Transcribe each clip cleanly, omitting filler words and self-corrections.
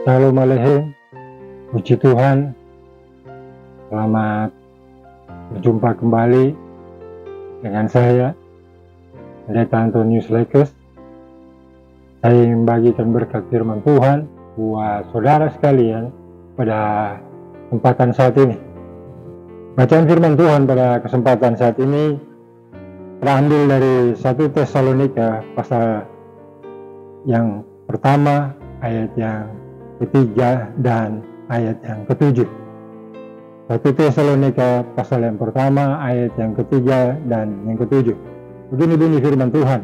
Shalom Aleichem, puji Tuhan, selamat berjumpa kembali dengan saya, Pendeta Antonius Lekes. Saya ingin membagikan berkat firman Tuhan buat saudara sekalian pada kesempatan saat ini. Bacaan firman Tuhan pada kesempatan saat ini terambil dari 1 Tesalonika pasal yang pertama, ayat yang ketiga dan ayat yang ketujuh. 1 Tesalonika pasal yang pertama, ayat yang ketiga dan yang ketujuh. Begini bunyi firman Tuhan.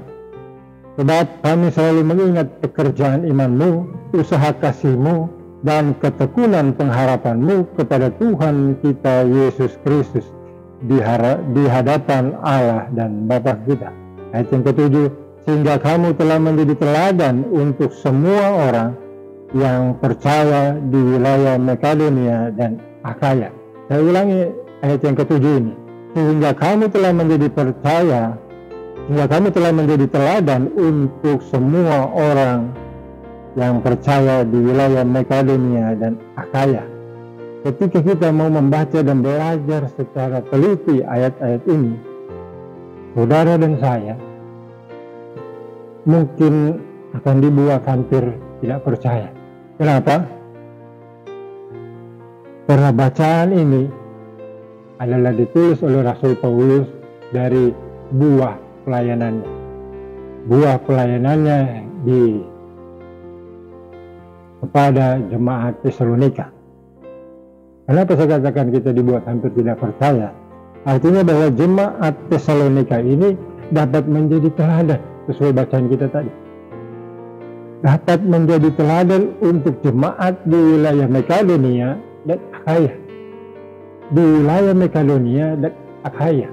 Sebab kami selalu mengingat pekerjaan imanmu, usaha kasihmu, dan ketekunan pengharapanmu kepada Tuhan kita Yesus Kristus di hadapan Allah dan Bapa kita. Ayat yang ketujuh, sehingga kamu telah menjadi teladan untuk semua orang yang percaya di wilayah Makedonia dan Akhaya. Saya ulangi ayat yang ketujuh ini. Sehingga kamu telah menjadi teladan untuk semua orang yang percaya di wilayah Makedonia dan Akhaya. Ketika kita mau membaca dan belajar secara teliti ayat-ayat ini, saudara dan saya mungkin akan dibuat hampir tidak percaya. Kenapa? Karena bacaan ini adalah ditulis oleh Rasul Paulus dari buah pelayanannya. Buah pelayanannya kepada jemaat Tesalonika. Kenapa saya katakan kita dibuat hampir tidak percaya? Artinya bahwa jemaat Tesalonika ini dapat menjadi teladan sesuai bacaan kita tadi. Dapat menjadi teladan untuk jemaat di wilayah Makedonia dan Akhaya. Di wilayah Makedonia dan Akhaya.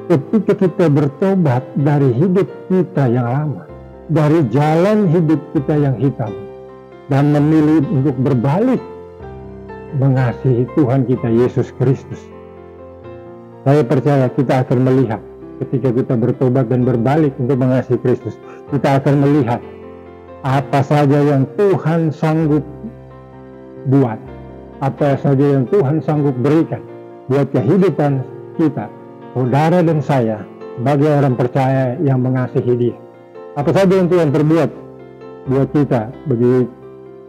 Ketika kita bertobat dari hidup kita yang lama, dari jalan hidup kita yang hitam, dan memilih untuk berbalik mengasihi Tuhan kita Yesus Kristus, saya percaya kita akan melihat ketika kita bertobat dan berbalik untuk mengasihi Kristus, kita akan melihat apa saja yang Tuhan sanggup buat, apa saja yang Tuhan sanggup berikan buat kehidupan kita, saudara dan saya, sebagai orang percaya yang mengasihi Dia. Apa saja yang Tuhan perbuat buat kita, bagi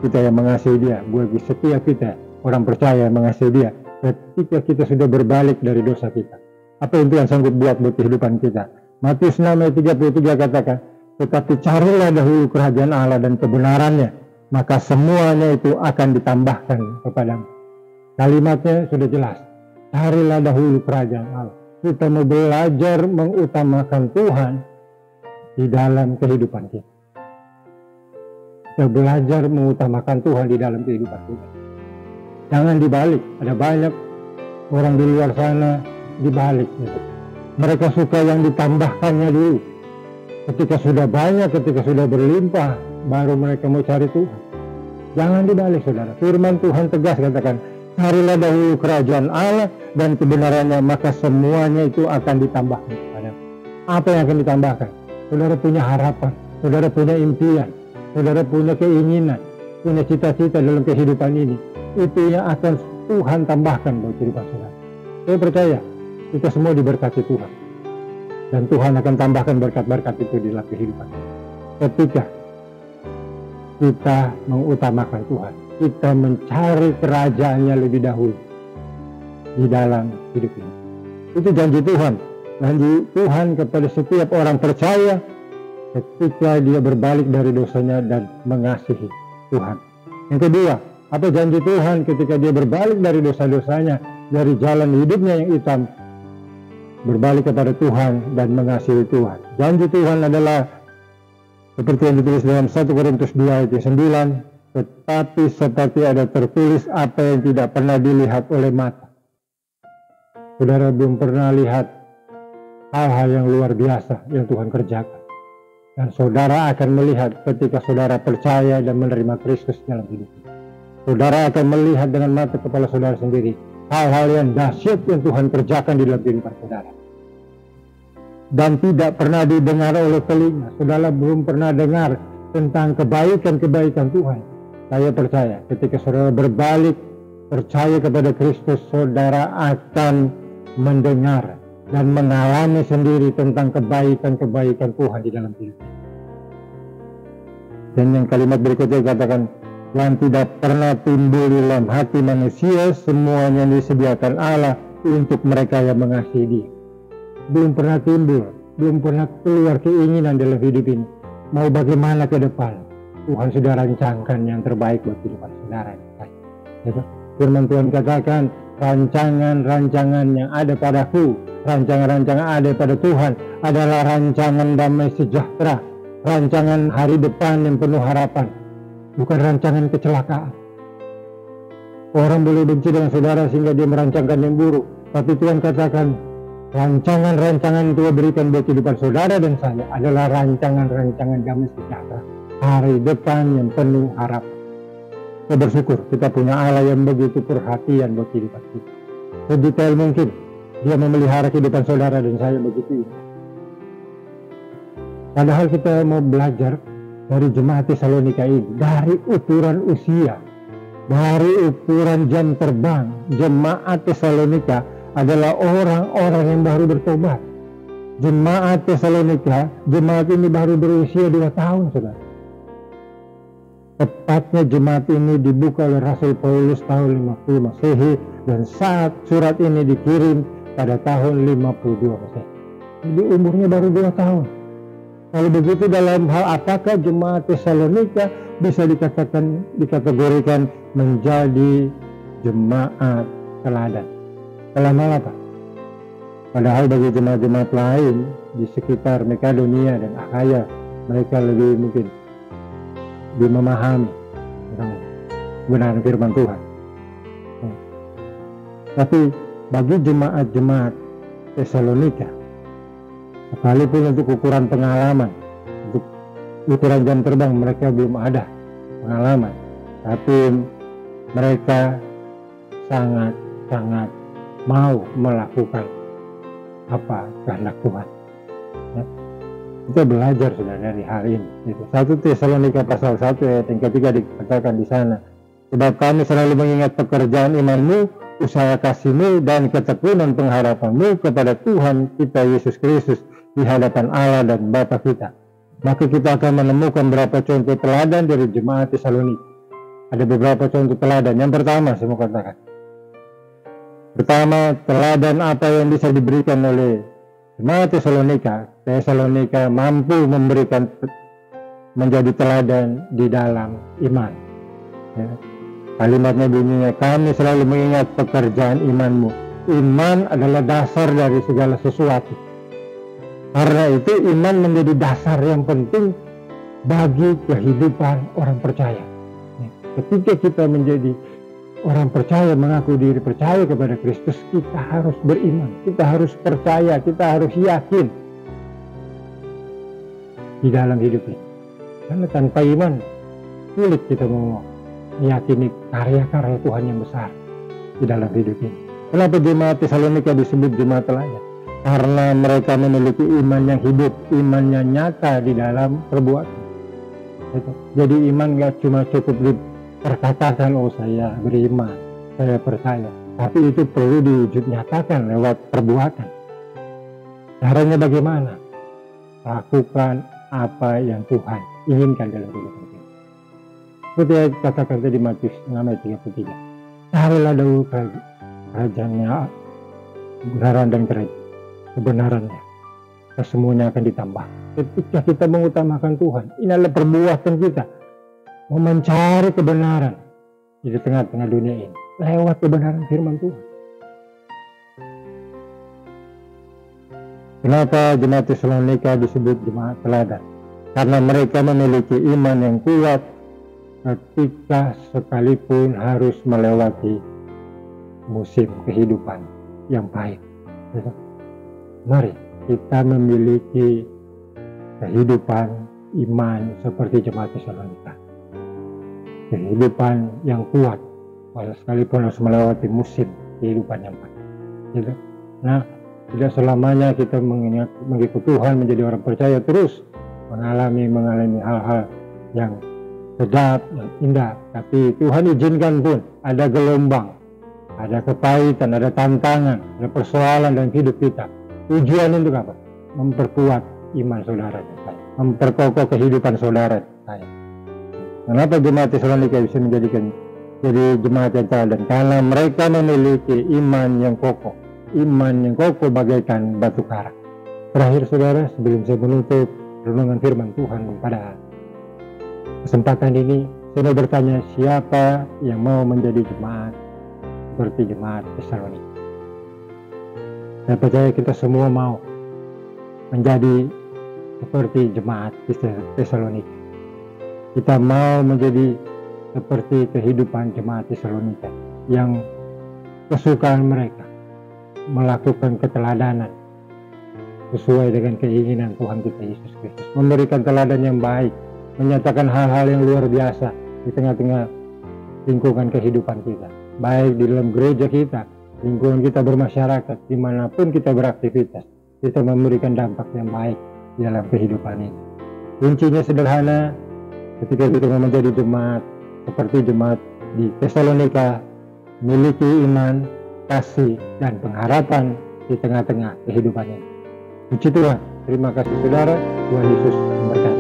kita yang mengasihi Dia, buat setiap kita, orang percaya yang mengasihi Dia, ketika kita sudah berbalik dari dosa kita. Apa yang Tuhan sanggup buat kehidupan kita? Matius 6 ayat 33 katakan, tetapi carilah dahulu kerajaan Allah dan kebenarannya, maka semuanya itu akan ditambahkan kepadamu. Kalimatnya sudah jelas. Carilah dahulu kerajaan Allah. Kita mau belajar mengutamakan Tuhan di dalam kehidupan kita. Kita belajar mengutamakan Tuhan di dalam kehidupan kita. Jangan dibalik. Ada banyak orang di luar sana dibalik. Mereka suka yang ditambahkannya dulu. Ketika sudah banyak, ketika sudah berlimpah, baru mereka mau cari Tuhan. Jangan dibalik, saudara. Firman Tuhan tegas katakan, carilah dahulu kerajaan Allah dan kebenarannya, maka semuanya itu akan ditambahkan kepadamu. Apa yang akan ditambahkan? Saudara punya harapan, saudara punya impian, saudara punya keinginan, punya cita-cita dalam kehidupan ini. Itu yang akan Tuhan tambahkan buat kehidupan saudara. Saya percaya kita semua diberkati Tuhan, dan Tuhan akan tambahkan berkat-berkat itu di dalam kehidupan ketika kita mengutamakan Tuhan, kita mencari kerajaannya lebih dahulu di dalam hidup ini. Itu janji Tuhan. Janji Tuhan kepada setiap orang percaya ketika dia berbalik dari dosanya dan mengasihi Tuhan. Yang kedua, apa janji Tuhan ketika dia berbalik dari dosa-dosanya, dari jalan hidupnya yang hitam, berbalik kepada Tuhan dan mengasihi Tuhan. Janji Tuhan adalah seperti yang ditulis dalam 1 Korintus 2 ayat 9, tetapi seperti ada tertulis apa yang tidak pernah dilihat oleh mata. Saudara belum pernah lihat hal-hal yang luar biasa yang Tuhan kerjakan. Dan saudara akan melihat ketika saudara percaya dan menerima Kristus dalam hidup. Saudara akan melihat dengan mata kepala saudara sendiri hal-hal yang dahsyat yang Tuhan kerjakan di dalam kehidupan saudara. Dan tidak pernah didengar oleh telinga. Saudara belum pernah dengar tentang kebaikan-kebaikan Tuhan Saya percaya ketika saudara berbalik percaya kepada Kristus, saudara akan mendengar dan mengalami sendiri tentang kebaikan-kebaikan Tuhan di dalam hidup. Dan yang kalimat berikutnya katakan, yang tidak pernah timbul di dalam hati manusia, semuanya disediakan Allah untuk mereka yang mengasihi Dia. Belum pernah timbul, belum pernah keluar keinginan dalam hidup ini. Mau bagaimana ke depan? Tuhan sudah rancangkan yang terbaik buat kehidupan saudara. Firman Tuhan katakan, rancangan-rancangan yang ada padaku, rancangan-rancangan ada pada Tuhan adalah rancangan damai sejahtera, rancangan hari depan yang penuh harapan, bukan rancangan kecelakaan. Orang boleh benci dengan saudara sehingga dia merancangkan yang buruk, tapi Tuhan katakan rancangan-rancangan itu berikan buat kehidupan saudara dan saya adalah rancangan-rancangan damai sejahtera, hari depan yang penuh harapan. Saya bersyukur kita punya Allah yang begitu perhatian buat kehidupan kita. Sedetail mungkin Dia memelihara kehidupan saudara dan saya begitu indah. Padahal kita mau belajar dari jemaat Tesalonika ini, dari ukuran usia, dari ukuran jam terbang. Jemaat Tesalonika adalah orang-orang yang baru bertobat. Jemaat Tesalonika, jemaat ini baru berusia 2 tahun, saudara. Tepatnya jemaat ini dibuka oleh Rasul Paulus tahun 50 Masehi dan saat surat ini dikirim pada tahun 52 Masehi. Jadi umurnya baru 2 tahun. Kalau begitu dalam hal apakah jemaat Tesalonika bisa dikategorikan menjadi jemaat teladan? Dalam hal apa? Padahal bagi jemaat-jemaat lain di sekitar Makedonia dan Akhaya, mereka lebih mungkin memahami tentang kebenaran firman Tuhan. Tapi bagi jemaat-jemaat Tesalonika, sekalipun untuk ukuran pengalaman, untuk ukuran jam terbang mereka belum ada pengalaman, tapi mereka sangat-sangat mau melakukan apa kehendak Tuhan. Ya. Kita belajar sudah dari hal ini. 1 Tesalonika pasal 1 ayat yang ketiga dikatakan di sana, sebab kami selalu mengingat pekerjaan imanmu, usaha kasihmu dan ketekunan pengharapanmu kepada Tuhan kita Yesus Kristus di hadapan Allah dan Bapa kita. Maka kita akan menemukan beberapa contoh teladan dari jemaat Tesalonika. Ada beberapa contoh teladan. Yang pertama saya mau katakan, pertama, teladan apa yang bisa diberikan oleh jemaat Tesalonika. Tesalonika mampu memberikan menjadi teladan di dalam iman. Ya. Kalimatnya bunyinya, kami selalu mengingat pekerjaan imanmu. Iman adalah dasar dari segala sesuatu. Karena itu iman menjadi dasar yang penting bagi kehidupan orang percaya. Ya. Ketika kita menjadi orang percaya, mengaku diri percaya kepada Kristus, kita harus beriman, kita harus percaya, kita harus yakin di dalam hidup ini. Karena tanpa iman sulit kita meyakini karya-karya Tuhan yang besar di dalam hidup ini. Kenapa jemaat Tesalonika disebut jemaat teladan? Karena mereka memiliki iman yang hidup, iman yang nyata di dalam perbuatan. Jadi iman gak cuma cukup perkatakan, oh saya beriman, saya percaya, tapi itu perlu diwujud nyatakan lewat perbuatan. Caranya bagaimana? Lakukan apa yang Tuhan inginkan dalam hidup kita. Seperti yang katakan tadi Matius 6 ayat 33, carilah dahulu kerajaannya, kebenaran dan kebenarannya, kesemuanya akan ditambah. Ketika kita mengutamakan Tuhan, ini adalah perbuatan kita mau mencari kebenaran di tengah-tengah dunia ini lewat kebenaran firman Tuhan. Kenapa jemaat Tesalonika disebut jemaat teladan? Karena mereka memiliki iman yang kuat ketika sekalipun harus melewati musim kehidupan yang pahit. Mari kita memiliki kehidupan iman seperti jemaat Tesalonika. Kehidupan yang kuat walau sekalipun harus melewati musim kehidupan yang pahit. Nah, tidak selamanya kita mengikut Tuhan menjadi orang percaya terus mengalami hal-hal yang sedap, yang indah. Tapi Tuhan izinkan pun ada gelombang, ada kepahitan, ada tantangan, ada persoalan dalam hidup kita. Tujuan untuk apa? Memperkuat iman saudara dan saya, memperkokoh kehidupan saudara dan saya. Kenapa jemaat Tesalonika bisa jadi jemaat yang teladan? Karena mereka memiliki iman yang kokoh. Iman yang kokoh bagaikan batu karang. Terakhir saudara, sebelum saya menutup renungan firman Tuhan pada kesempatan ini, saya mau bertanya, siapa yang mau menjadi jemaat seperti jemaat Tesalonika? Saya percaya kita semua mau menjadi seperti jemaat Tesalonika. Kita mau menjadi seperti kehidupan jemaat Tesalonika yang kesukaan mereka melakukan keteladanan sesuai dengan keinginan Tuhan kita Yesus Kristus, memberikan teladan yang baik, menyatakan hal-hal yang luar biasa di tengah-tengah lingkungan kehidupan kita, baik di dalam gereja kita, lingkungan kita bermasyarakat, dimanapun kita beraktivitas, kita memberikan dampak yang baik di dalam kehidupan ini. Kuncinya sederhana, ketika kita menjadi jemaat seperti jemaat di Tesalonika, memiliki iman, kasih, dan pengharapan di tengah-tengah kehidupan ini. Puji Tuhan, terima kasih saudara, Tuhan Yesus memberkati.